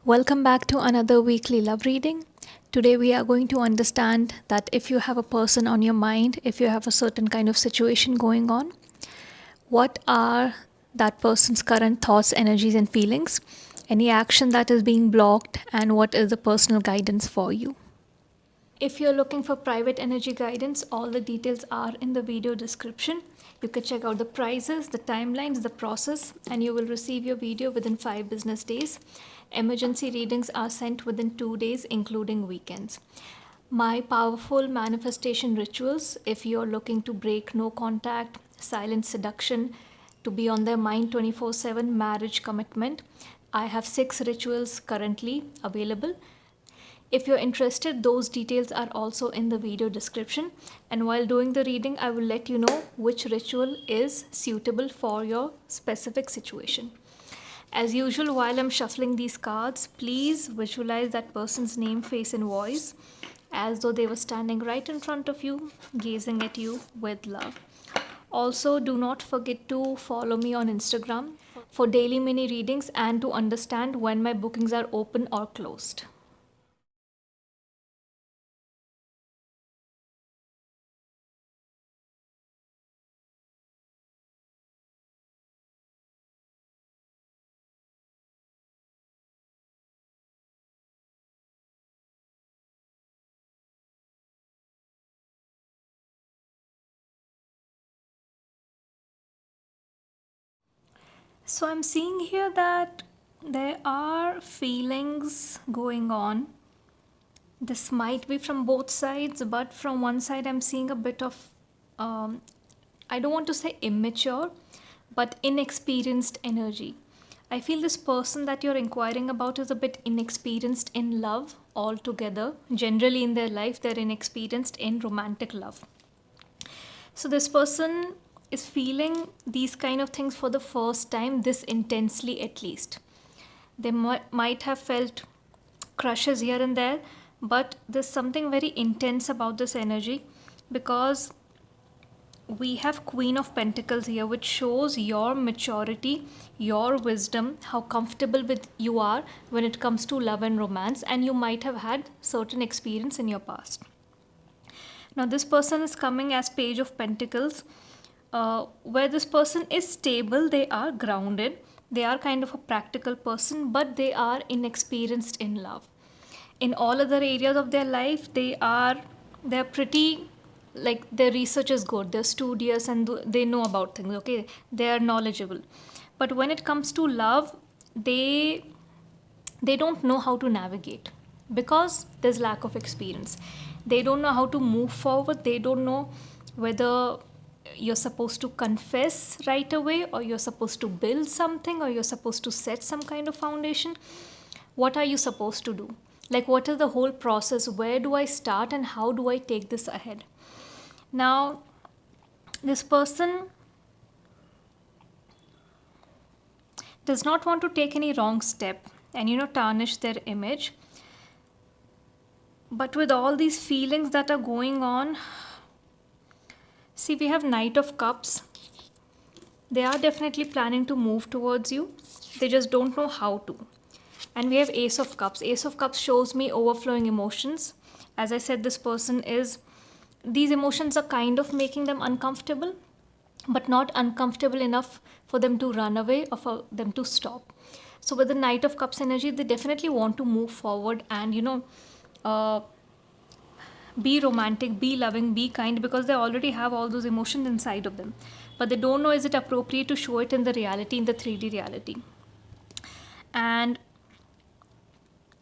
Welcome back to another weekly love reading. Today we are going to understand that if you have a person on your mind, if you have a certain kind of situation going on, what are that person's current thoughts, energies, and feelings, any action that is being blocked, and what is the personal guidance for you. If you're looking for private energy guidance, all the details are in the video description. You can check out the prices, the timelines, the process, and you will receive your video within 5 business days. Emergency readings are sent within 2 days, including weekends. My powerful manifestation rituals, if you're looking to break no contact, silent seduction, to be on their mind 24/7, marriage commitment, I have 6 rituals currently available. If you're interested, those details are also in the video description. And while doing the reading, I will let you know which ritual is suitable for your specific situation. As usual, while I'm shuffling these cards, please visualize that person's name, face, and voice as though they were standing right in front of you, gazing at you with love. Also, do not forget to follow me on Instagram for daily mini readings and to understand when my bookings are open or closed. So I'm seeing here that there are feelings going on. This might be from both sides, but from one side, I'm seeing a bit of, I don't want to say immature, but inexperienced energy. I feel this person that you're inquiring about is a bit inexperienced in love altogether. Generally, in their life, they're inexperienced in romantic love. So, this person is feeling these kind of things for the first time, this intensely at least. They might have felt crushes here and there, but there's something very intense about this energy because we have Queen of Pentacles here, which shows your maturity, your wisdom, how comfortable with you are when it comes to love and romance, and you might have had certain experience in your past. Now, this person is coming as Page of Pentacles, where this person is stable, they are grounded, they are kind of a practical person, but they are inexperienced in love. In all other areas of their life, they're pretty, like, their research is good, they're studious, and they know about things, okay, they are knowledgeable. But when it comes to love, they don't know how to navigate because there's lack of experience. They don't know how to move forward. They don't know whether you're supposed to confess right away, or you're supposed to build something, or you're supposed to set some kind of foundation. What are you supposed to do? Like, what is the whole process? Where do I start and how do I take this ahead? Now, this person does not want to take any wrong step and, tarnish their image. But with all these feelings that are going on, see, we have Knight of Cups. They are definitely planning to move towards you. They just don't know how to. And we have Ace of Cups. Ace of Cups shows me overflowing emotions. As I said, these emotions are kind of making them uncomfortable, but not uncomfortable enough for them to run away or for them to stop. So with the Knight of Cups energy, they definitely want to move forward and, be romantic, be loving, be kind, because they already have all those emotions inside of them. But they don't know, is it appropriate to show it in the reality, in the 3D reality. And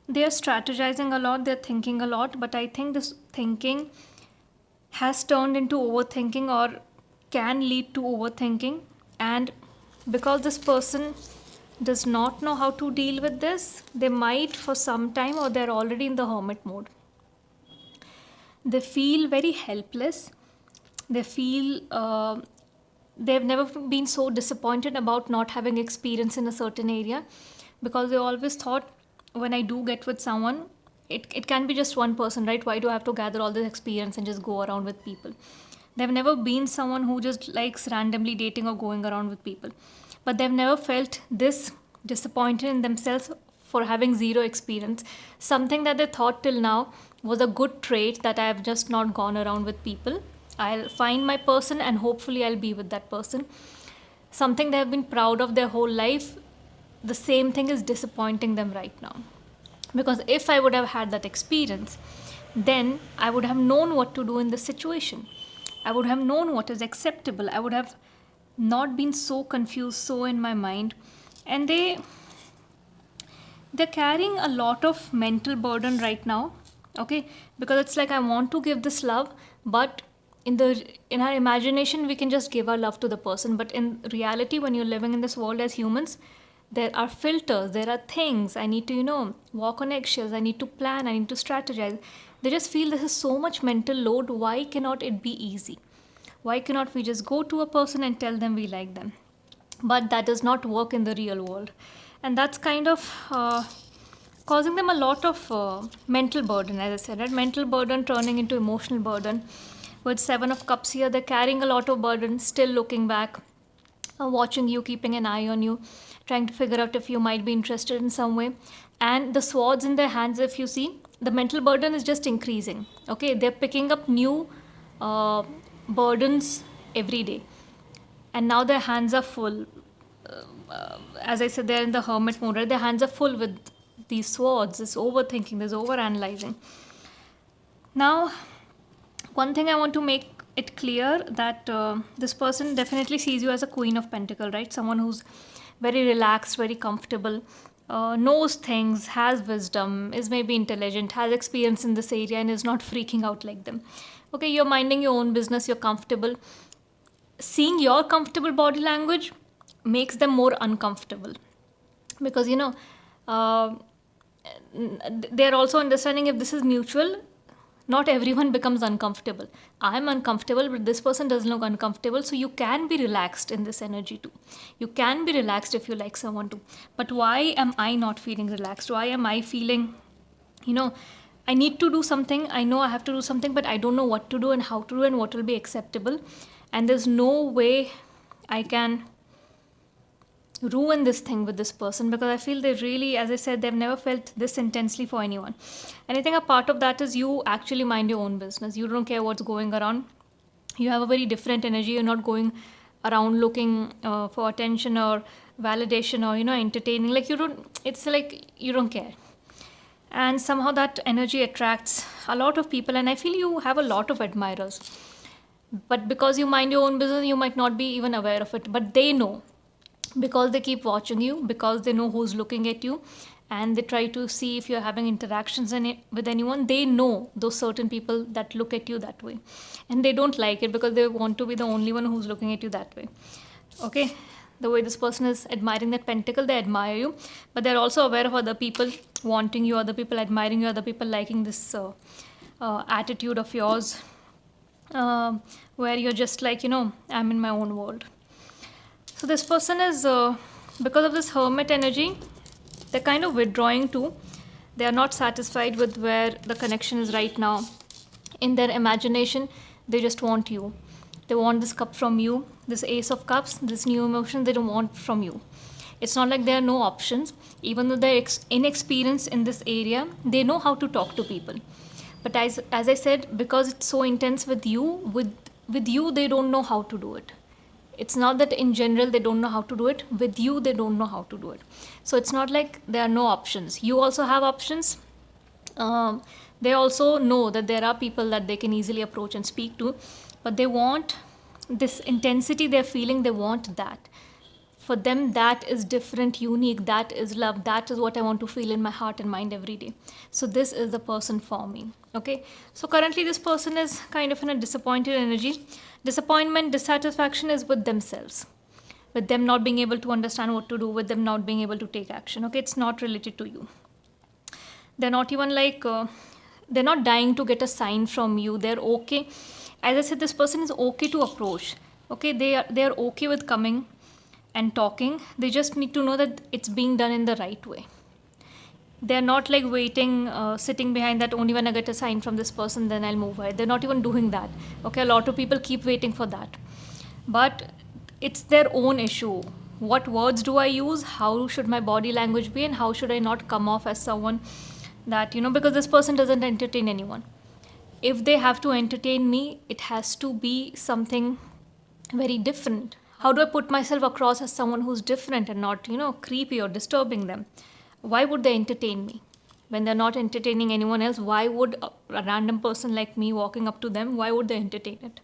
they are strategizing a lot, they're thinking a lot, but I think this thinking has turned into overthinking or can lead to overthinking. And because this person does not know how to deal with this, they might for some time, or they're already in the hermit mode. They feel very helpless. They feel they've never been so disappointed about not having experience in a certain area, because they always thought, when I do get with someone, it can be just one person, right? Why do I have to gather all this experience and just go around with people? They've never been someone who just likes randomly dating or going around with people. But they've never felt this disappointed in themselves for having zero experience. Something that they thought till now was a good trait that I have just not gone around with people. I'll find my person and hopefully I'll be with that person. Something they have been proud of their whole life, the same thing is disappointing them right now. Because if I would have had that experience, then I would have known what to do in this situation. I would have known what is acceptable. I would have not been so confused, so in my mind. And they're carrying a lot of mental burden right now. Okay, because it's like I want to give this love, but in our imagination we can just give our love to the person, but in reality when you're living in this world as humans, there are filters, there are things I need to walk on eggshells, I need to plan, I need to strategize. They just feel this is so much mental load. Why cannot it be easy? Why cannot we just go to a person and tell them we like them? But that does not work in the real world, and that's kind of causing them a lot of mental burden, as I said, right? Mental burden turning into emotional burden. With 7 of Cups here, they're carrying a lot of burden, still looking back, watching you, keeping an eye on you, trying to figure out if you might be interested in some way. And the swords in their hands, if you see, the mental burden is just increasing. Okay, they're picking up new burdens every day. And now their hands are full. As I said, they're in the hermit mode, right? Their hands are full with these swords, this overthinking, this overanalyzing. Now, one thing I want to make it clear that this person definitely sees you as a Queen of Pentacles, right? Someone who's very relaxed, very comfortable, knows things, has wisdom, is maybe intelligent, has experience in this area and is not freaking out like them. Okay, you're minding your own business, you're comfortable. Seeing your comfortable body language makes them more uncomfortable, because they're also understanding if this is mutual. Not everyone becomes uncomfortable. I'm uncomfortable, but this person doesn't look uncomfortable. So you can be relaxed in this energy too. You can be relaxed if you like someone too. But why am I not feeling relaxed? Why am I feeling, I need to do something. I know I have to do something, but I don't know what to do and how to do and what will be acceptable. And there's no way I can ruin this thing with this person, because I feel they really, as I said, they've never felt this intensely for anyone. And I think a part of that is you actually mind your own business. You don't care what's going around. You have a very different energy. You're not going around looking for attention or validation or entertaining. Like it's like you don't care. And somehow that energy attracts a lot of people, and I feel you have a lot of admirers. But because you mind your own business, you might not be even aware of it, but they know, because they keep watching you, because they know who's looking at you, and they try to see if you're having interactions with anyone. They know those certain people that look at you that way, and they don't like it because they want to be the only one who's looking at you that way. Okay, the way this person is admiring that pentacle, they admire you, but they're also aware of other people wanting you, other people admiring you, other people liking this attitude of yours, where you're just like, I'm in my own world. So this person is, because of this hermit energy, they're kind of withdrawing too. They are not satisfied with where the connection is right now. In their imagination, they just want you. They want this cup from you, this Ace of Cups, this new emotion they don't want from you. It's not like there are no options. Even though they're inexperienced in this area, they know how to talk to people. But as I said, because it's so intense with you, with you, they don't know how to do it. It's not that in general they don't know how to do it. With you, they don't know how to do it. So it's not like there are no options. You also have options. They also know that there are people that they can easily approach and speak to, but they want this intensity they're feeling, they want that. For them, that is different, unique, that is love, that is what I want to feel in my heart and mind every day. So this is the person for me. Okay, so currently this person is kind of in a disappointed energy. Disappointment, dissatisfaction is with themselves, with them not being able to understand what to do, with them not being able to take action. Okay, it's not related to you. They're not even like, they're not dying to get a sign from you. They're okay. As I said, this person is okay to approach. Okay, they are okay with coming and talking. They just need to know that it's being done in the right way. They're not like waiting, sitting behind that only when I get a sign from this person, then I'll move ahead. They're not even doing that. Okay, a lot of people keep waiting for that. But it's their own issue. what words do I use, how should my body language be, and how should I not come off as someone that, because this person doesn't entertain anyone. If they have to entertain me, it has to be something very different. How do I put myself across as someone who's different and not, creepy or disturbing them? Why would they entertain me? When they're not entertaining anyone else, why would a random person like me walking up to them, why would they entertain it?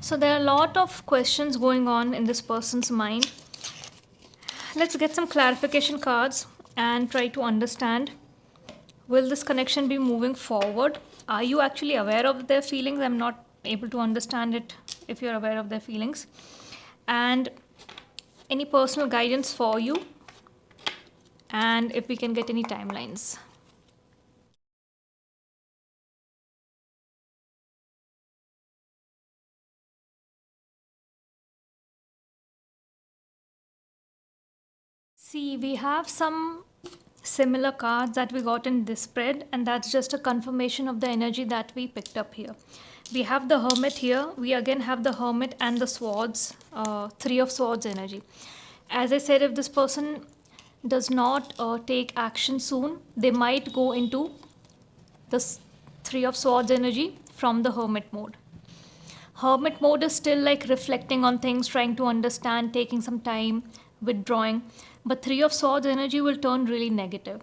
So there are a lot of questions going on in this person's mind. Let's get some clarification cards and try to understand, will this connection be moving forward? Are you actually aware of their feelings? I'm not able to understand it if you're aware of their feelings. And any personal guidance for you, and if we can get any timelines. See, we have some similar cards that we got in this spread, and that's just a confirmation of the energy that we picked up here. We have the Hermit here. We again have the Hermit and the Swords, Three of Swords energy. As I said, if this person does not take action soon, they might go into the Three of Swords energy from the Hermit mode. Hermit mode is still like reflecting on things, trying to understand, taking some time, withdrawing. But Three of Swords energy will turn really negative.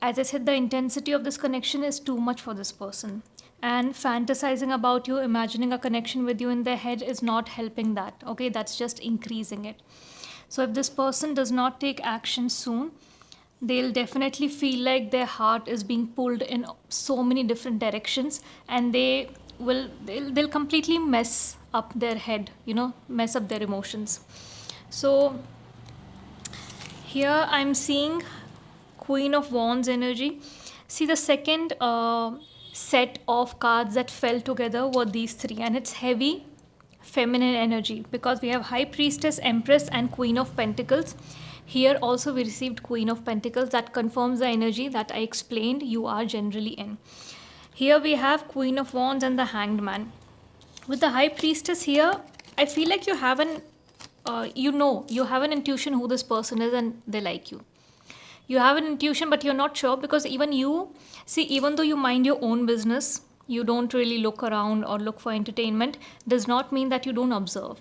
As I said, the intensity of this connection is too much for this person. And fantasizing about you, imagining a connection with you in their head is not helping that. Okay, that's just increasing it. So if this person does not take action soon, they'll definitely feel like their heart is being pulled in so many different directions, and they'll completely mess up their head, mess up their emotions. So here I'm seeing Queen of Wands energy. See, the second set of cards that fell together were these three, and it's heavy feminine energy because we have High Priestess, Empress, and Queen of Pentacles. Here also we received Queen of Pentacles. That confirms the energy that I explained you are generally in. Here we have Queen of Wands and the Hanged Man. With the High Priestess here, I feel like you have you have an intuition who this person is and they like you. You have an intuition, but you're not sure because even though you mind your own business, you don't really look around or look for entertainment, does not mean that you don't observe.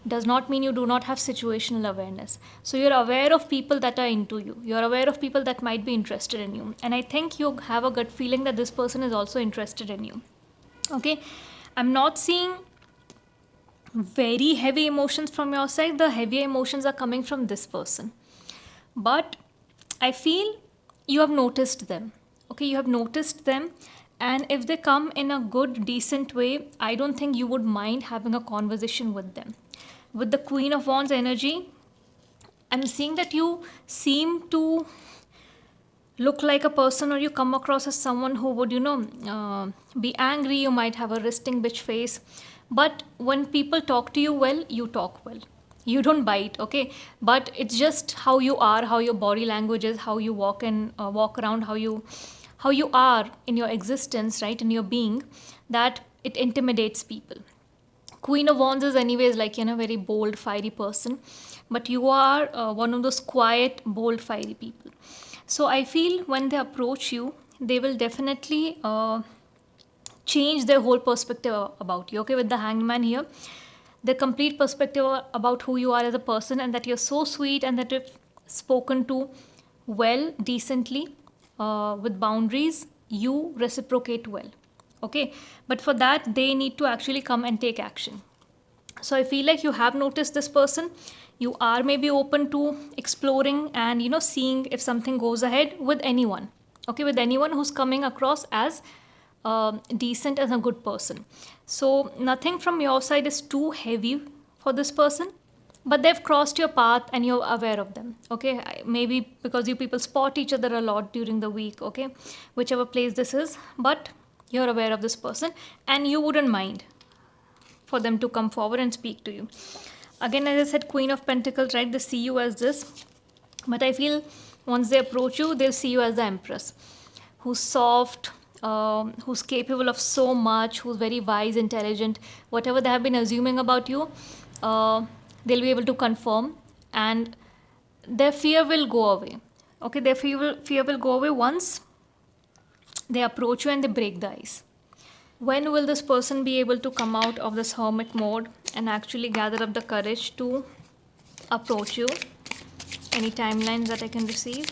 Does not mean you do not have situational awareness. So you're aware of people that are into you. You're aware of people that might be interested in you. And I think you have a gut feeling that this person is also interested in you. Okay. I'm not seeing very heavy emotions from your side. The heavier emotions are coming from this person. But I feel you have noticed them. Okay. You have noticed them. And if they come in a good, decent way, I don't think you would mind having a conversation with them. With the Queen of Wands energy, I'm seeing that you seem to look like a person, or you come across as someone who would, be angry. You might have a resting bitch face. But when people talk to you well, you talk well. You don't bite, okay? But it's just how you are, how your body language is, how you walk around, how you are in your existence, right, in your being, that it intimidates people. Queen of Wands is anyways like, very bold, fiery person. But you are one of those quiet, bold, fiery people. So I feel when they approach you, they will definitely change their whole perspective about you. Okay, with the Hanged Man here, the complete perspective about who you are as a person, and that you're so sweet and that you've spoken to well, decently, with boundaries, you reciprocate well. Okay, but for that they need to actually come and take action. So I feel like you have noticed this person. You are maybe open to exploring and seeing if something goes ahead with anyone. Okay, with anyone who's coming across as decent, as a good person. So nothing from your side is too heavy for this person, but they've crossed your path and you're aware of them. Okay, maybe because you people spot each other a lot during the week. Okay, whichever place this is, but you're aware of this person and you wouldn't mind for them to come forward and speak to you. Again, as I said, Queen of Pentacles, right? They see you as this, but I feel once they approach you, they'll see you as the Empress, who's soft, who's capable of so much, who's very wise, intelligent. Whatever they have been assuming about you, they'll be able to confirm. and their fear will go away. Okay, their fear will go away once they approach you and they break the ice. When will this person be able to come out of this hermit mode and actually gather up the courage to approach you? Any timelines that I can receive?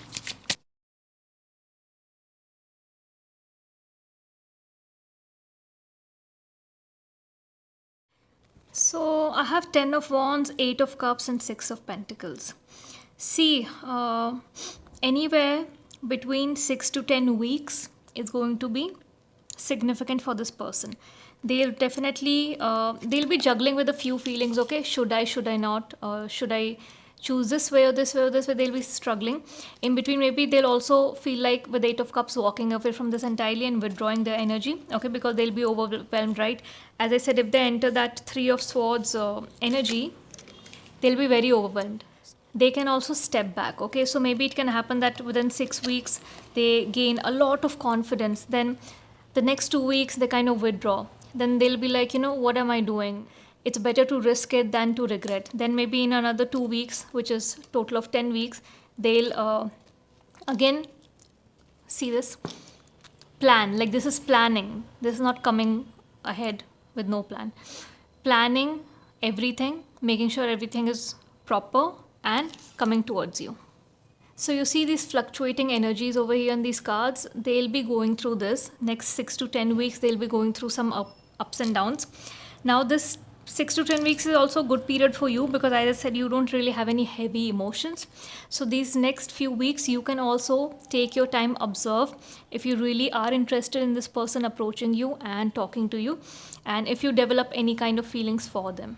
So I have 10 of Wands, 8 of Cups, and 6 of Pentacles. See, anywhere between 6 to 10 weeks is going to be significant for this person. They'll definitely, they'll be juggling with a few feelings. Okay, should I not? Should I choose this way or this way or this way? They'll be struggling. In between, maybe they'll also feel like with 8 of Cups walking away from this entirely and withdrawing their energy. Okay, because they'll be overwhelmed, right? As I said, if they enter that 3 of Swords energy, they'll be very overwhelmed. They can also step back. Okay, so maybe it can happen that within 6 weeks they gain a lot of confidence. Then the next 2 weeks they kind of withdraw. Then they'll be like, what am I doing? It's better to risk it than to regret. Then maybe in another 2 weeks, which is total of 10 weeks, they'll again see this plan. Like, this is planning. This is not coming ahead with no plan. Planning everything, making sure everything is proper and coming towards you. So you see these fluctuating energies over here in these cards. They'll be going through this next 6 to 10 weeks. They'll be going through some ups and downs. Now this 6 to 10 weeks is also a good period for you, because as I said, you don't really have any heavy emotions. So these next few weeks you can also take your time, observe if you really are interested in this person approaching you and talking to you, and if you develop any kind of feelings for them.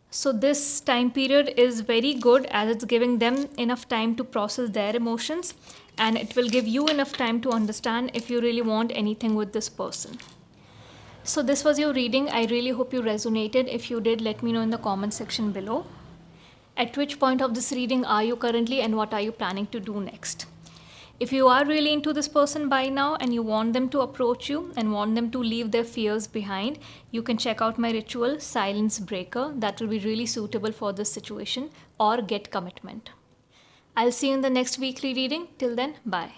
So this time period is very good, as it's giving them enough time to process their emotions, and it will give you enough time to understand if you really want anything with this person. So this was your reading. I really hope you resonated. If you did, let me know in the comment section below. At which point of this reading are you currently, and what are you planning to do next? If you are really into this person by now and you want them to approach you and want them to leave their fears behind, you can check out my ritual, Silence Breaker. That will be really suitable for this situation, or get commitment. I'll see you in the next weekly reading. Till then, bye.